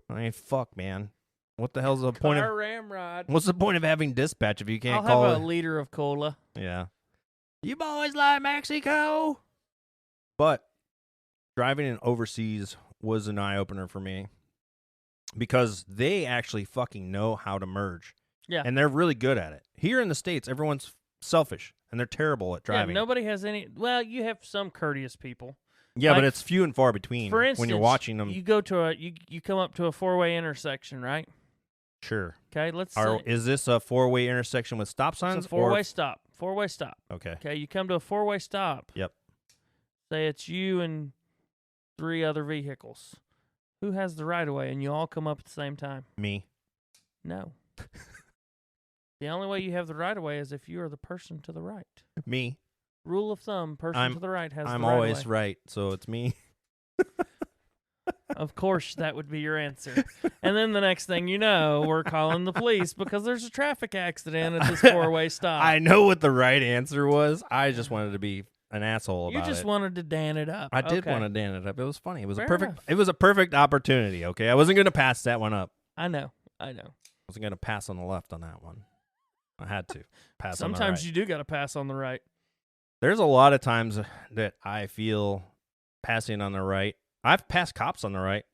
I mean, fuck, man. What the hell's the point of... Car ramrod. What's the point of having dispatch if you can't I'll call have a liter of cola. Yeah. You boys like Mexico? But driving in overseas was an eye-opener for me. Because they actually fucking know how to merge. Yeah. And they're really good at it. Here in the States, everyone's selfish, and they're terrible at driving. Yeah, nobody has any... Well, you have some courteous people. Yeah, but it's few and far between. For instance, when you're watching them. You go to you come up to a four-way intersection, right? Sure. Okay, let's say... Is this a four-way intersection with stop signs? It's a four-way stop. Four-way stop. Okay. Okay, you come to a four-way stop. Yep. Say it's you and 3 other vehicles. Who has the right-of-way, and you all come up at the same time? Me. No. The only way you have the right-of-way is if you are the person to the right. Me. Rule of thumb, person to the right has the right-of-way. I'm always right, so it's me. Of course, that would be your answer. And then the next thing you know, we're calling the police because there's a traffic accident at this 4-way stop. I know what the right answer was. I just wanted to be an asshole about it. You just wanted to dan it up. I did Okay. want to dan it up. It was funny. It was Fair a perfect. enough. It was a perfect opportunity. Okay, I wasn't gonna pass that one up. I know. I wasn't gonna pass on the left on that one. I had to pass. Sometimes on the right. you do got to pass on the right. There's a lot of times that I feel passing on the right. I've passed cops on the right.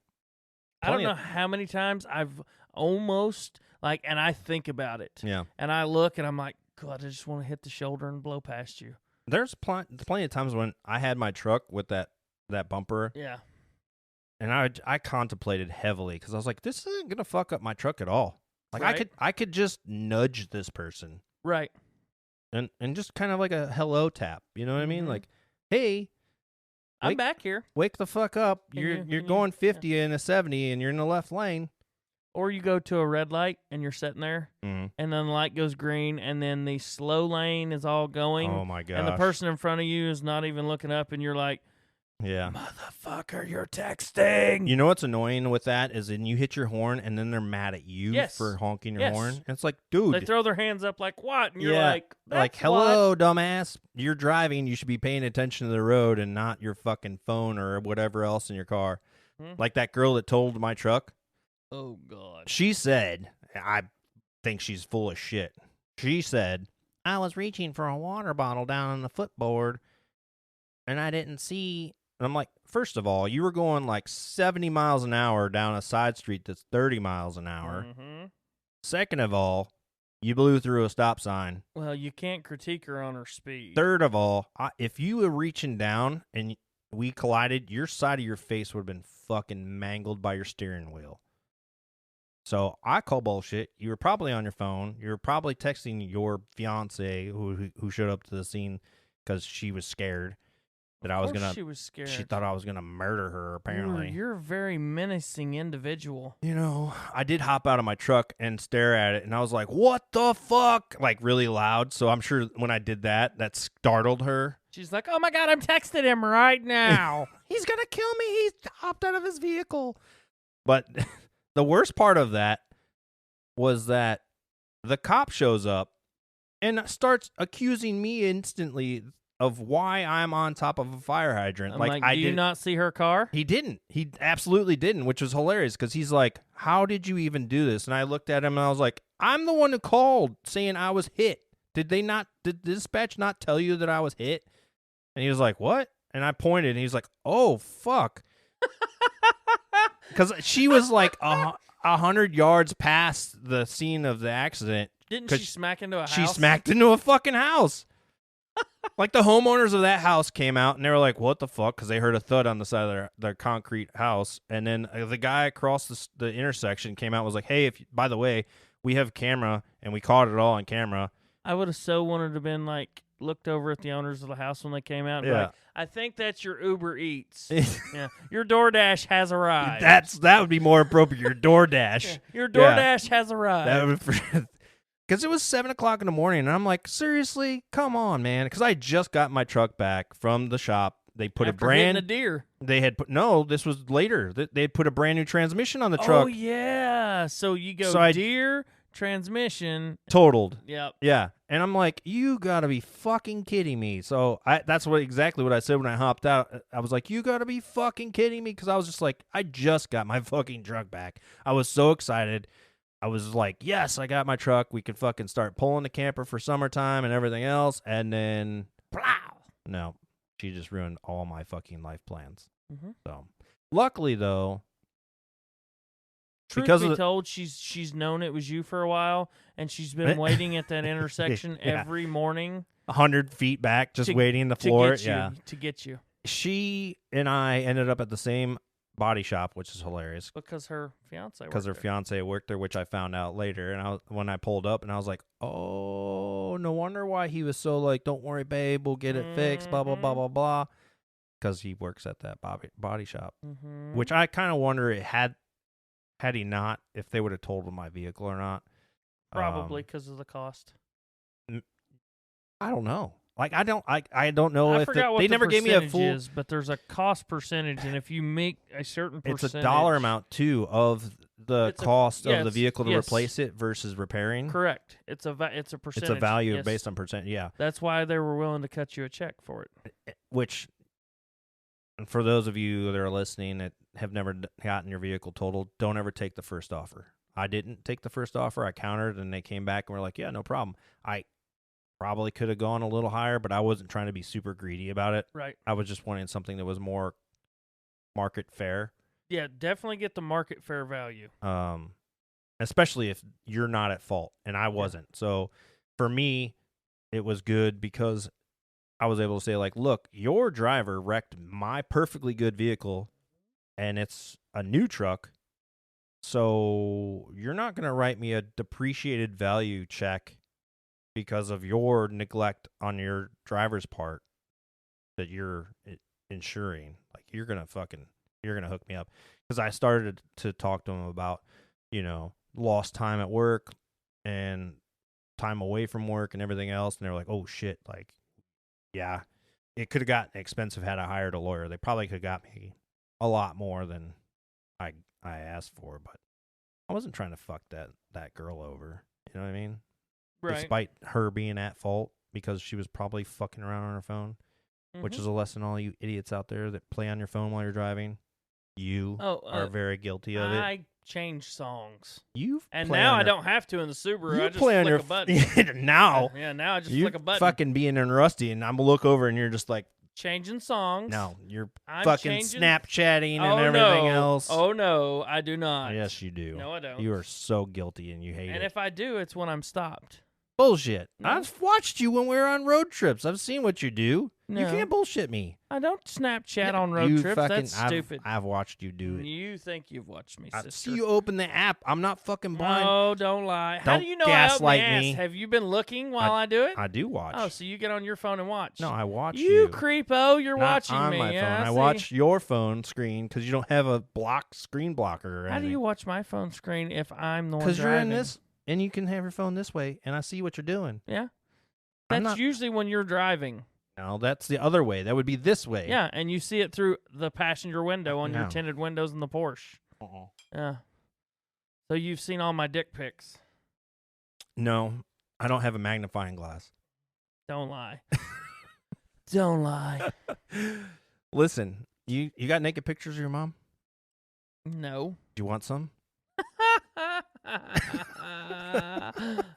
I don't know how many times I've almost and I think about it. Yeah. And I look and I'm like, God, I just want to hit the shoulder and blow past you. There's plenty of times when I had my truck with that bumper. Yeah. And I contemplated heavily because I was like, this isn't gonna fuck up my truck at all. Like Right. I could just nudge this person. Right. And just kind of like a hello tap. You know what I mean? Mhm. Like, hey, I'm Wake- back here. wake the fuck up. Can You're you- going 50 in a 70 and you're in the left lane. Or you go to a red light and you're sitting there Mm-hmm. and then the light goes green and then the slow lane is all going. Oh my god. And the person in front of you is not even looking up and you're like, Yeah. motherfucker, you're texting. You know what's annoying with that is then you hit your horn and then they're mad at you Yes. for honking your Yes. horn. And it's like, dude, They throw their hands up like, what? And you're Yeah, like, That's hello, dumbass. You're driving. You should be paying attention to the road and not your fucking phone or whatever else in your car. Mhm. Like that girl that totaled my truck. What? Oh, God. She said, I think she's full of shit. She said, I was reaching for a water bottle down on the footboard and I didn't see. And I'm like, first of all, you were going like 70 miles an hour down a side street that's 30 miles an hour. Mhm. Second of all, you blew through a stop sign. Well, you can't critique her on her speed. Third of all, if you were reaching down and we collided, your side of your face would have been fucking mangled by your steering wheel. So I call bullshit. You were probably on your phone. You were probably texting your fiance who showed up to the scene because she was scared that I was gonna. She was scared. She thought I was gonna murder her. Apparently, You're a very menacing individual. you know, I did hop out of my truck and stare at it, and I was like, "What the fuck?" Like really loud. So I'm sure when I did that, that startled her. She's like, oh, my God, I'm texting him right now. He's gonna kill me. He hopped out of his vehicle. But the worst part of that was that the cop shows up and starts accusing me instantly of why I'm on top of a fire hydrant. I'm like, I do you didn't. not see her car? He didn't. He absolutely didn't, which was hilarious because he's like, "How did you even do this?" And I looked at him and I was like, "I'm the one who called saying I was hit. Did dispatch not tell you that I was hit?" And he was like, "What?" And I pointed and he's like, "Oh, fuck." Because she was like 100 yards past the scene of the accident. Didn't 'Cause she smack into a house? She smacked into a fucking house. Like the homeowners of that house came out and they were like, "What the fuck?" Because they heard a thud on the side of their concrete house. And then the guy across the intersection came out and was like, "Hey, by the way, we have camera and we caught it all on camera." I would have so wanted to have been like, looked over at the owners of the house when they came out and be Yeah. like, I think that's your Uber Eats. Yeah. Your DoorDash has arrived. That would be more appropriate. Your DoorDash. Yeah. Your DoorDash has arrived. That would. Because it was 7 o'clock in the morning, and I'm like, seriously, come on, man. Because I just got my truck back from the shop. They put After hitting a deer. They had put this was later. They had put a brand new transmission on the truck. Oh yeah. So you go So deer transmission. Totaled. Yep. Yeah, and I'm like, you gotta be fucking kidding me. So that's exactly what I said when I hopped out. I was like, you gotta be fucking kidding me, because I was just like, I just got my fucking truck back. I was so excited. I was like, yes, I got my truck. We could fucking start pulling the camper for summertime and everything else. And then, no, she just ruined all my fucking life plans. Mm-hmm. So, luckily though, Truth because be of told, she's known it was you for a while, and she's been waiting at that intersection Yeah. every morning 100 feet back, just waiting on the to floor. get you. Yeah. To get you. She and I ended up at the same body shop, which is hilarious. Because her fiance. Because her fiance worked there, which I found out later. And when I pulled up, and I was like, "Oh, no wonder why he was so like, don't worry, babe, we'll get it fixed." Blah blah blah blah blah. Because he works at that body shop, Mm-hmm. which I kind of wonder had he not, if they would have totaled my vehicle or not. Probably because of the cost. I don't know. Like I don't know I if forgot what they the never gave me a percentage full. is, but there's a cost percentage, and if you make a certain percentage, It's a dollar amount too of the cost of the vehicle to yes. replace it versus repairing. Correct. It's a percentage. It's a value yes. based on percent. Yeah, That's why they were willing to cut you a check for it. which, for those of you that are listening that have never gotten your vehicle totaled, don't ever take the first offer. I didn't take the first offer. I countered, and they came back and were like, "Yeah, no problem." I probably could have gone a little higher, but I wasn't trying to be super greedy about it. Right. I was just wanting something that was more market fair. Yeah, definitely get the market fair value. Especially if you're not at fault, and I wasn't. Yeah. So for me, it was good because I was able to say, like, look, your driver wrecked my perfectly good vehicle, and it's a new truck, so you're not going to write me a depreciated value check because of your neglect on your driver's part that you're insuring. Like, you're going to hook me up. Because I started to talk to them about, lost time at work and time away from work and everything else. And they were like, oh, shit. Like, yeah, it could have gotten expensive had I hired a lawyer. They probably could have got me a lot more than I asked for. But I wasn't trying to fuck that girl over. You know what I mean? Right. Despite her being at fault because she was probably fucking around on her phone, which is a lesson all you idiots out there that play on your phone while you're driving. You are very guilty of it. I change songs. And now I don't have to in the Subaru. I just play flick on your a button. now. Yeah, now I just you flick a button. Fucking being in Rusty, and I'm look over and you're just like changing songs. No, you're I'm fucking changing... Snapchatting and everything else. Oh no, I do not. Yes, you do. No, I don't. You are so guilty and you hate it. And if I do, it's when I'm stopped. Bullshit. No. I've watched you when we were on road trips. I've seen what you do. No. You can't bullshit me. I don't Snapchat on road trips. That's stupid. I've watched you do it. You think you've watched me, sister. I see you open the app. I'm not fucking blind. No, don't lie. How Don't do you know gaslight I open the me. ass? Have you been looking while I do it? I do watch. Oh, so you get on your phone and watch. No, I watch you. You creepo. You're not watching on me. my phone. Yeah, I watch your phone screen because you don't have a screen blocker or anything. How do you watch my phone screen if I'm the one driving? Because you're in this, and you can have your phone this way, and I see what you're doing. Yeah. That's usually when you're driving. No, that's the other way. That would be this way. Yeah, and you see it through the passenger window on your tinted windows in the Porsche. Yeah. So you've seen all my dick pics. No, I don't have a magnifying glass. Don't lie. Don't lie. Listen, you got naked pictures of your mom? No. Do you want some?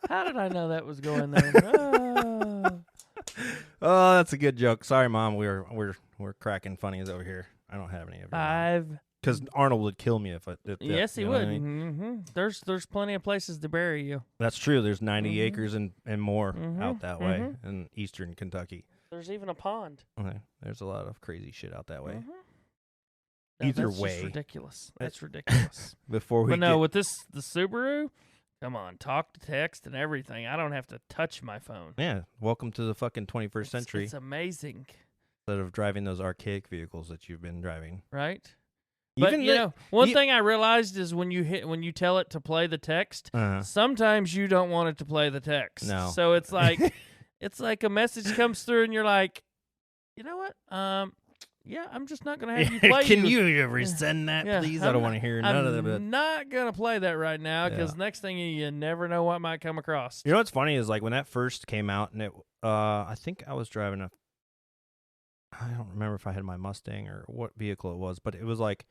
How did I know that was going there? Oh, that's a good joke. Sorry, Mom. We're cracking funnies over here. I don't have any of it. Because Arnold would kill me if yes, he would. I mean? Mm-hmm. There's plenty of places to bury you. That's true. There's 90 acres and more out that way in eastern Kentucky. There's even a pond. Okay. There's a lot of crazy shit out that way. That's way, just ridiculous. That's ridiculous. With the Subaru, come on, talk to text and everything. I don't have to touch my phone. Yeah, welcome to the fucking 21st century. It's amazing. Instead of driving those archaic vehicles that you've been driving, right? But one thing I realized is when you tell it to play the text, sometimes you don't want it to play the text. No, so it's like it's like a message comes through and you're like, you know what? Yeah, I'm just not going to have you play. Can you resend that, please? I don't want to hear none of that. I'm not going to play that right now because next thing you never know what might come across. You know what's funny is like when that first came out, and I think I was driving I don't remember if I had my Mustang or what vehicle it was, but it was like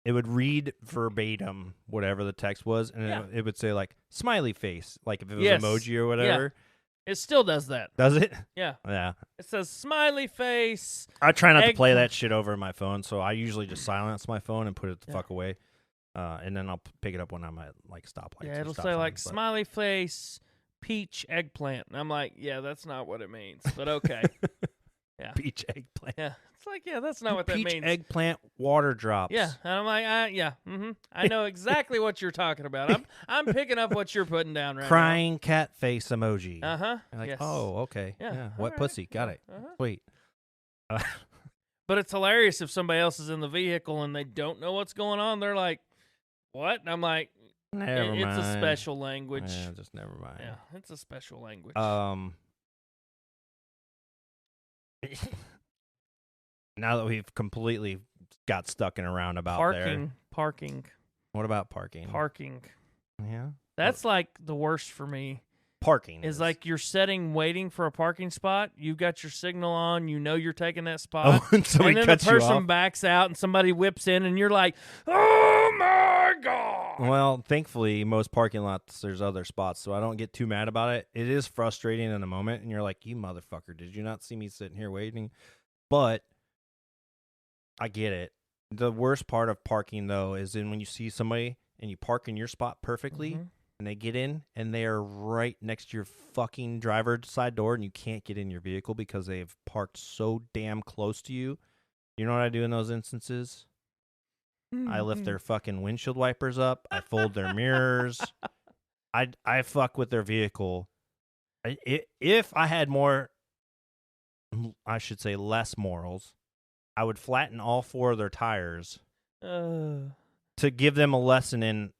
it would read verbatim whatever the text was, and it would say like smiley face, like if it was emoji or whatever. Yeah. It still does that. Does it? Yeah. Yeah. It says smiley face. I try not to play that shit over my phone, so I usually just silence my phone and put it the fuck away. And then I'll pick it up when I'm at like stoplights. Yeah, it'll say like smiley face, peach, eggplant. And I'm like, yeah, that's not what it means. But okay. Yeah. Peach, eggplant. Yeah. It's like, yeah, that's not what that means. Peach, eggplant, water drops. Yeah. And I'm like, yeah. I know exactly what you're talking about. I'm picking up what you're putting down right Crying cat face emoji. Uh-huh. Like, yes. oh, okay. Yeah. Wet pussy. Got it. Sweet. But it's hilarious if somebody else is in the vehicle and they don't know what's going on. They're like, what? And I'm like, never mind. It's a special language. Yeah, just never mind. Yeah, it's a special language. Now that we've completely got stuck in a roundabout there. Parking. What about parking? Yeah. That's like the worst for me. Parking is like you're waiting for a parking spot. You've got your signal on. You know you're taking that spot. and then the person backs out and somebody whips in and you're like, oh my God. Well, thankfully, most parking lots, there's other spots, so I don't get too mad about it. It is frustrating in the moment, and you're like, you motherfucker, did you not see me sitting here waiting? But I get it. The worst part of parking, though, is when you see somebody and you park in your spot perfectly, and they get in, and they are right next to your fucking driver's side door, and you can't get in your vehicle because they've parked so damn close to you. You know what I do in those instances? I lift their fucking windshield wipers up. I fold their mirrors. I fuck with their vehicle. If I had more, I should say less morals, I would flatten all 4 of their tires to give them a lesson in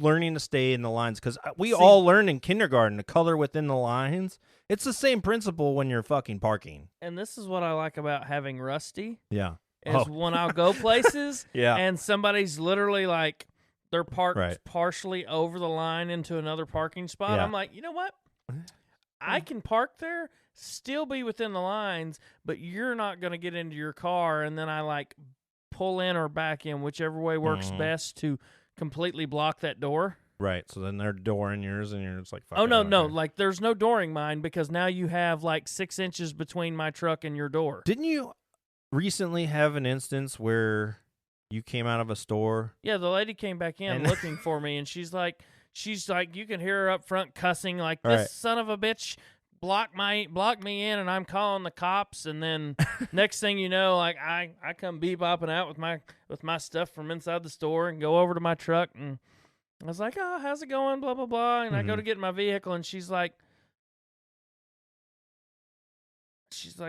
learning to stay in the lines, because we all learned in kindergarten to color within the lines. It's the same principle when you're fucking parking. And this is what I like about having Rusty. Yeah. Is when I'll go places yeah. and somebody's literally like, they're parked partially over the line into another parking spot. Yeah. I'm like, you know what? I can park there, still be within the lines, but you're not going to get into your car. And then I like pull in or back in, whichever way works best to completely block that door. Right. So then they're dooring yours and you're just like, fuck oh, no. Like there's no dooring mine because now you have like 6 inches between my truck and your door. Didn't you recently have an instance where you came out of a store? Yeah, the lady came back in looking for me, and she's like, you can hear her up front cussing like, this son of a bitch blocked me in, and I'm calling the cops. And then next thing you know, like I come bebopping out with my stuff from inside the store and go over to my truck, and I was like, oh, how's it going? Blah blah blah. And I go to get in my vehicle, and she's like,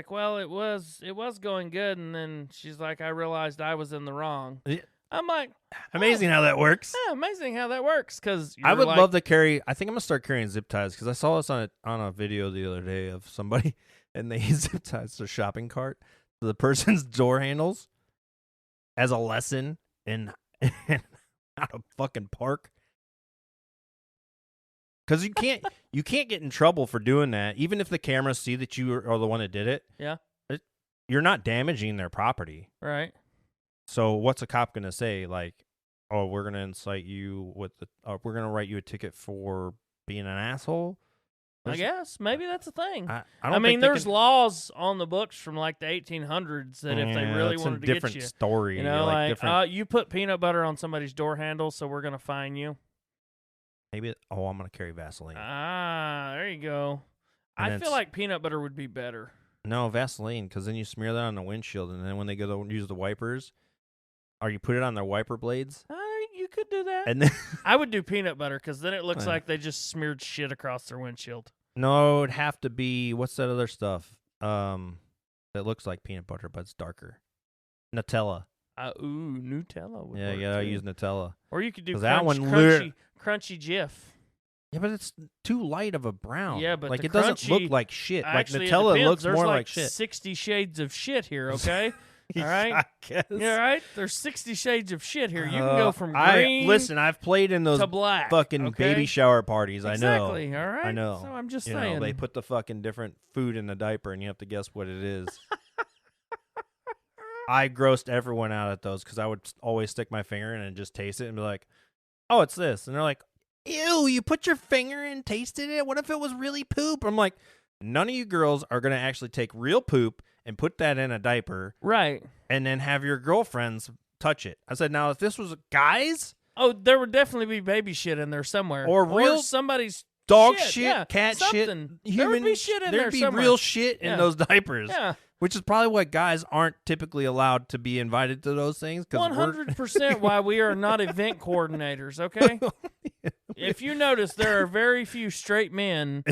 well, it was going good, and then she's like, I realized I was in the wrong. Yeah. I'm like, amazing how that works. Yeah, amazing how that works. Because I would love to carry. I think I'm gonna start carrying zip ties because I saw this on a video the other day of somebody and they zip ties their shopping cart to the person's door handles as a lesson in how to fucking park. Because you can't get in trouble for doing that, even if the cameras see that you are the one that did it. Yeah, you're not damaging their property, right? So what's a cop gonna say? Like, oh, we're gonna incite you we're gonna write you a ticket for being an asshole. I guess maybe that's a thing. I mean, there's laws on the books from like the 1800s that if they really wanted to get you, different story. You know, like you put peanut butter on somebody's door handle, so we're gonna fine you. Maybe. Oh, I'm gonna carry Vaseline. There you go. I feel like peanut butter would be better. No, Vaseline, because then you smear that on the windshield, and then when they go to use the wipers, or you put it on their wiper blades. You could do that. And then I would do peanut butter because then it looks like they just smeared shit across their windshield. No, it would have to be, what's that other stuff? That looks like peanut butter, but it's darker. Nutella. Nutella. I use Nutella. Or you could do crunchy Jif. Yeah, but it's too light of a brown. Yeah, but like it doesn't look like shit. Like Nutella looks more like shit. 60 shades of shit here, okay? All right? I guess. Yeah, right? There's 60 shades of shit here. You can go from green listen, I've played in those to black, fucking baby shower parties. Exactly, I know. All right? I know. So I'm just you saying. Know, they put the fucking different food in the diaper, and you have to guess what it is. I grossed everyone out at those because I would always stick my finger in and just taste it and be like, oh, it's this. And they're like, ew, you put your finger in, tasted it? What if it was really poop? I'm like, none of you girls are going to actually take real poop and put that in a diaper. Right. And then have your girlfriends touch it. I said, now, if this was guys. Oh, there would definitely be baby shit in there somewhere. Or somebody's dog shit, yeah, cat something. shit. There would be shit in there somewhere. There'd be real shit in those diapers. Yeah. Which is probably why guys aren't typically allowed to be invited to those things. 100% why we are not event coordinators, okay? If you notice, there are very few straight men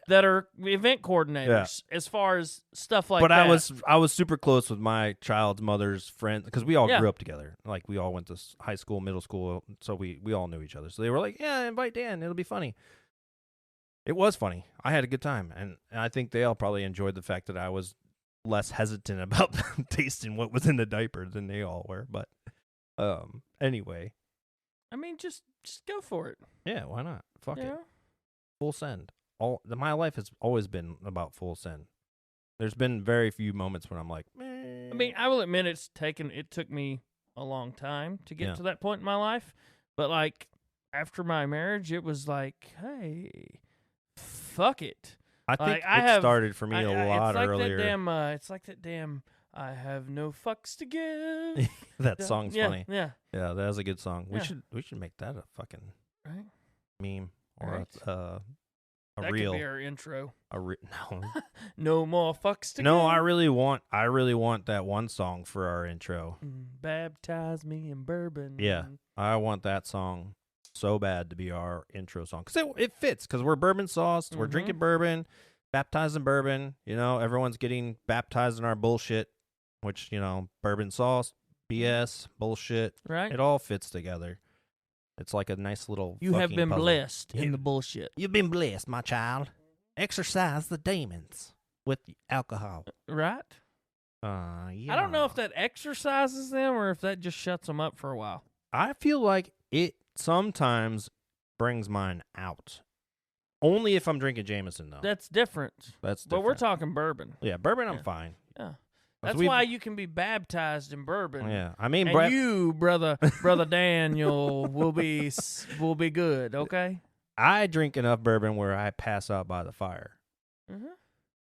that are event coordinators as far as stuff like that. But I was super close with my child's mother's friends because we all grew up together. Like, we all went to high school, middle school, so we all knew each other. So they were like, yeah, invite Dan. It'll be funny. It was funny. I had a good time, and I think they all probably enjoyed the fact that I was less hesitant about tasting what was in the diaper than they all were. But anyway, I mean, just go for it. yeah, why not? Fuck You it. know? Full send. My life has always been about full send. There's been very few moments when I'm like, I mean, I will admit it took me a long time to get to that point in my life. But, like, after my marriage, it was like, hey, fuck it. I think it started for me a lot earlier. It's like that damn I have no fucks to give. That song's funny. Yeah. Yeah, that was a good song. Yeah. We should make that a fucking Right. meme or Right. a That reel. could be our intro. No. No more fucks to give. No, I really want that one song for our intro. Baptize me in bourbon. Yeah, I want that song so bad to be our intro song because it fits because we're bourbon sauced. We're drinking bourbon, baptized in bourbon. You know, everyone's getting baptized in our bullshit, which, you know, bourbon sauce, BS, bullshit. Right. It all fits together. It's like a nice little. You have been puzzle. blessed in the bullshit. You've been blessed, my child. Exercise the demons with alcohol. Right. Yeah. I don't know if that exercises them or if that just shuts them up for a while. I feel like it sometimes brings mine out. Only if I'm drinking Jameson, though. That's different. That's But different. we're talking bourbon. Yeah, bourbon, I'm fine. Yeah. That's why you can be baptized in bourbon. Yeah, I mean, and you, brother Daniel, will be good. Okay. I drink enough bourbon where I pass out by the fire,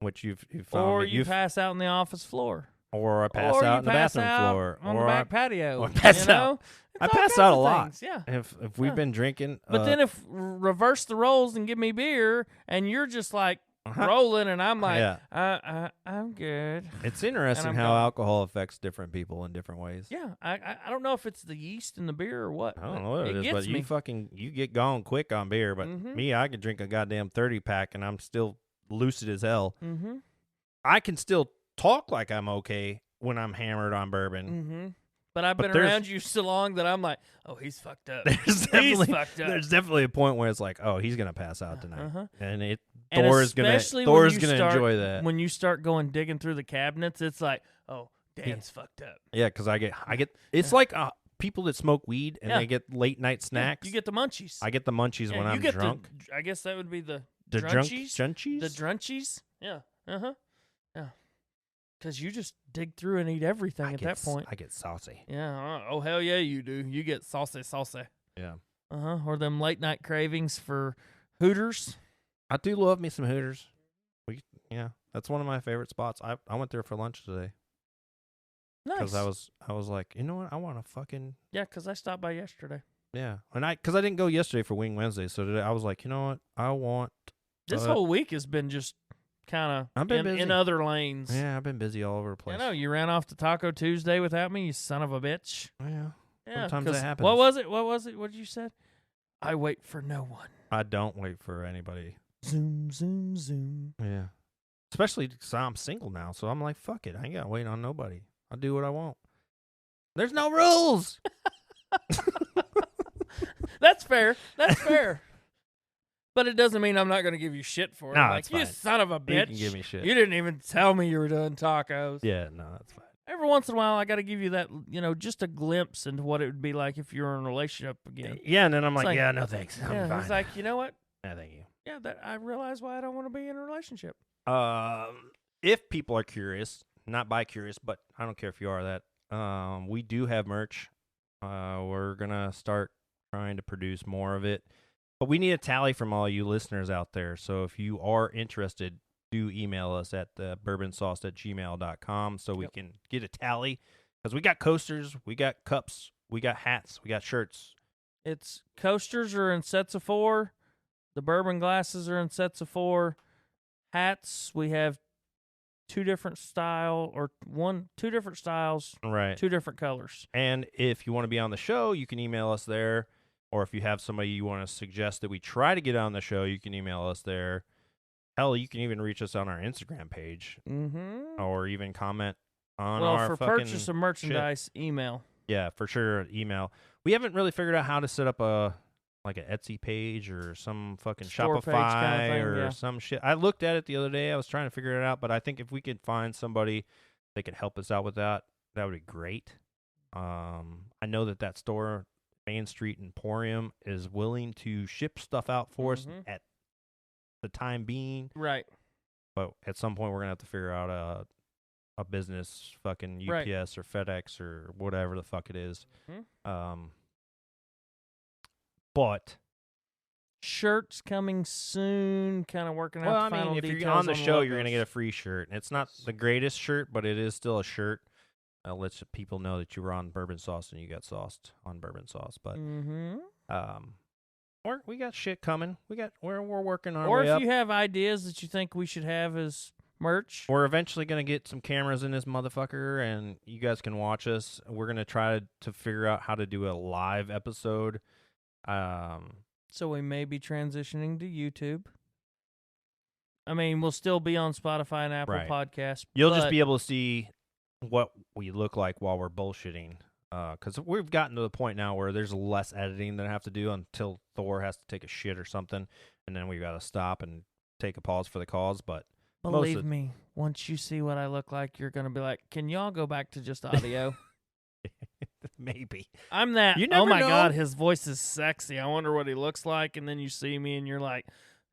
which you've found. Or you pass out on the office floor. Or I pass out on the bathroom floor. On the back patio. Or I pass out. I pass out a lot. Things, yeah. If we've been drinking. But then if reverse the roles and give me beer, and you're just like rolling, and I'm like, I'm good. It's interesting how alcohol affects different people in different ways. Yeah, I don't know if it's the yeast in the beer or what. I don't know what it is, but you get gone quick on beer. But me, I can drink a goddamn 30-pack, and I'm still lucid as hell. Mm-hmm. I can still talk like I'm okay when I'm hammered on bourbon. Mm-hmm. But I've been around you so long that I'm like, oh, he's fucked up. He's fucked up. There's definitely a point where it's like, oh, he's gonna pass out tonight, and Thor's gonna enjoy that. When you start digging through the cabinets, it's like, oh, Dan's fucked up. Yeah, because I get. It's like people that smoke weed and they get late night snacks. You get the munchies. I get the munchies when I'm drunk. I guess that would be the drunchies. The drunchies. Yeah. Yeah. Because you just dig through and eat everything at that point. I get saucy. Yeah. Oh, hell yeah, you do. You get saucy. Yeah. Or them late night cravings for Hooters. I do love me some Hooters. That's one of my favorite spots. I went there for lunch today. Nice. Because I was like, you know what? I want to fucking. Yeah, because I stopped by yesterday. Yeah, and because I didn't go yesterday for Wing Wednesday, so today I was like, you know what? I want. This whole week has been just kind of in other lanes. Yeah, I've been busy all over the place. I know, you ran off to Taco Tuesday without me, you son of a bitch. Yeah. Yeah, sometimes that happens. What was it? What did you say? I wait for no one. I don't wait for anybody. Zoom, zoom, zoom. Yeah. Especially because I'm single now, so I'm like, fuck it. I ain't got to wait on nobody. I'll do what I want. There's no rules. That's fair. That's fair. But it doesn't mean I'm not going to give you shit for it. No, like, you son of a bitch. You can give me shit. You didn't even tell me you were doing tacos. Yeah, no, that's fine. Every once in a while, I got to give you that, just a glimpse into what it would be like if you were in a relationship again. Yeah, and then I'm like, yeah, no thanks. I'm fine. It's like, you know what? No, thank you. Yeah, I realize why I don't want to be in a relationship. If people are curious, not bi-curious, but I don't care if you are that, we do have merch. We're going to start trying to produce more of it. But we need a tally from all you listeners out there. So if you are interested, do email us at bourbonsauce@gmail.com so we can get a tally. Because we got coasters, we got cups, we got hats, we got shirts. It's coasters are in sets of 4. The bourbon glasses are in sets of 4. Hats, we have 2 different styles, Right. 2 different colors. And if you want to be on the show, you can email us there. Or if you have somebody you want to suggest that we try to get on the show, you can email us there. Hell, you can even reach us on our Instagram page. Mm-hmm. Or even comment on our for fucking purchase of merchandise, email. Yeah, for sure, email. We haven't really figured out how to set up a like an Etsy page or some fucking Store page Shopify kinda thing, or yeah. some shit. I looked at it the other day. I was trying to figure it out, but I think if we could find somebody that could help us out with that, that would be great. I know that store, Main Street Emporium, is willing to ship stuff out for us at the time being. Right. But at some point, we're gonna have to figure out a business, fucking UPS or FedEx or whatever the fuck it is. But shirts coming soon. Kind of working out the final if details you're on the show, logos. you're gonna get a free shirt. And it's not the greatest shirt, but it is still a shirt. Lets people know that you were on bourbon sauce and you got sauced on bourbon sauce. But we got shit coming. We're working our way up. Or if you have ideas that you think we should have as merch, we're eventually gonna get some cameras in this motherfucker, and you guys can watch us. We're gonna try to figure out how to do a live episode. So we may be transitioning to YouTube. I mean, we'll still be on Spotify and Apple Podcasts. You'll just be able to see what we look like while we're bullshitting. Because we've gotten to the point now where there's less editing that I have to do until Thor has to take a shit or something, and then we got to stop and take a pause for the cause. But believe me, once you see what I look like, you're going to be like, can y'all go back to just audio? Maybe. I'm that, you never oh my know. God, his voice is sexy. I wonder what he looks like. And then you see me and you're like,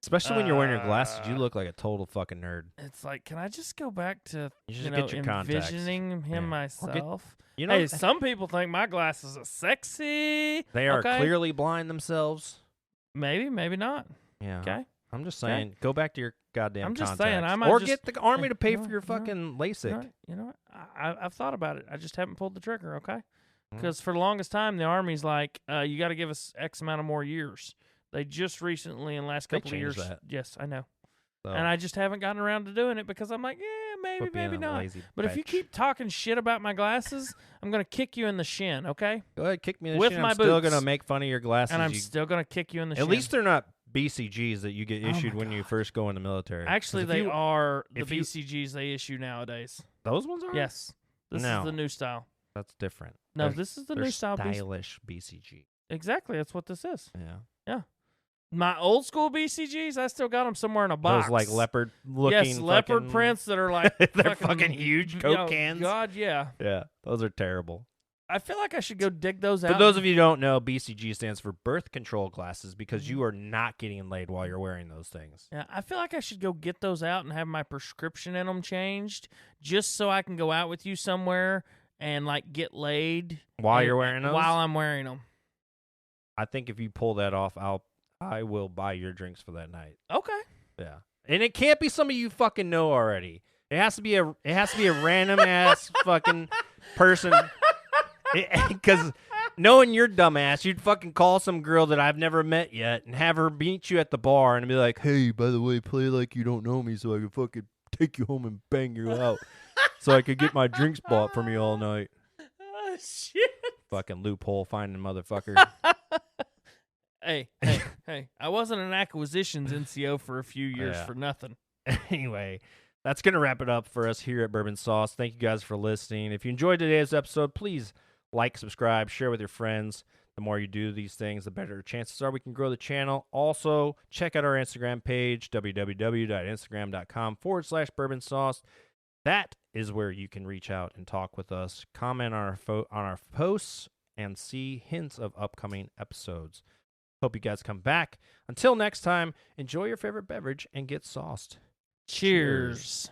especially when you're wearing your glasses, you look like a total fucking nerd. It's like, can I just go back to get your envisioning him myself? Hey, some people think my glasses are sexy. They are clearly blind themselves. Maybe, maybe not. Yeah. Okay. I'm just saying, go back to your goddamn I'm just contacts. saying, I might or just, get the army to pay for your fucking LASIK. You know what? I've thought about it. I just haven't pulled the trigger, okay? Because for the longest time, the Army's like, you got to give us X amount of more years. They just recently, in the last couple of years. That. Yes, I know. So, and I just haven't gotten around to doing it because I'm like, maybe, maybe not. But if you keep talking shit about my glasses, I'm going to kick you in the shin, okay? Go ahead, kick me in the With shin. my I'm still boots. going to make fun of your glasses. And I'm still going to kick you in the shin. At least they're not BCGs that you get issued when you first go in the military. Actually, they are the BCGs they issue nowadays. Those ones are? Yes. This is the new style. That's different. No, this is the new style. Stylish BCG. Exactly. That's what this is. Yeah. Yeah. My old school BCGs, I still got them somewhere in a box. Those like leopard looking. Yes, leopard prints that are like they're fucking huge Coke cans. God, yeah. Yeah, those are terrible. I feel like I should go dig those out. For those of you who don't know, BCG stands for birth control glasses because you are not getting laid while you're wearing those things. Yeah, I feel like I should go get those out and have my prescription in them changed just so I can go out with you somewhere and like get laid while you're wearing those. While I'm wearing them. I think if you pull that off, I will buy your drinks for that night. Okay. Yeah. And it can't be somebody you fucking know already. It has to be a random ass fucking person. Because knowing your dumb ass, you'd fucking call some girl that I've never met yet and have her meet you at the bar and be like, hey, by the way, play like you don't know me so I can fucking take you home and bang you out so I could get my drinks bought from you all night. Oh, shit. Fucking loophole finding motherfucker. Hey. I wasn't an acquisitions NCO for a few years for nothing. Anyway, that's going to wrap it up for us here at Bourbon Sauce. Thank you guys for listening. If you enjoyed today's episode, please like, subscribe, share with your friends. The more you do these things, the better chances are we can grow the channel. Also, check out our Instagram page, www.instagram.com/bourbon sauce. That is where you can reach out and talk with us, comment on our posts, and see hints of upcoming episodes. Hope you guys come back. Until next time, enjoy your favorite beverage and get sauced. Cheers.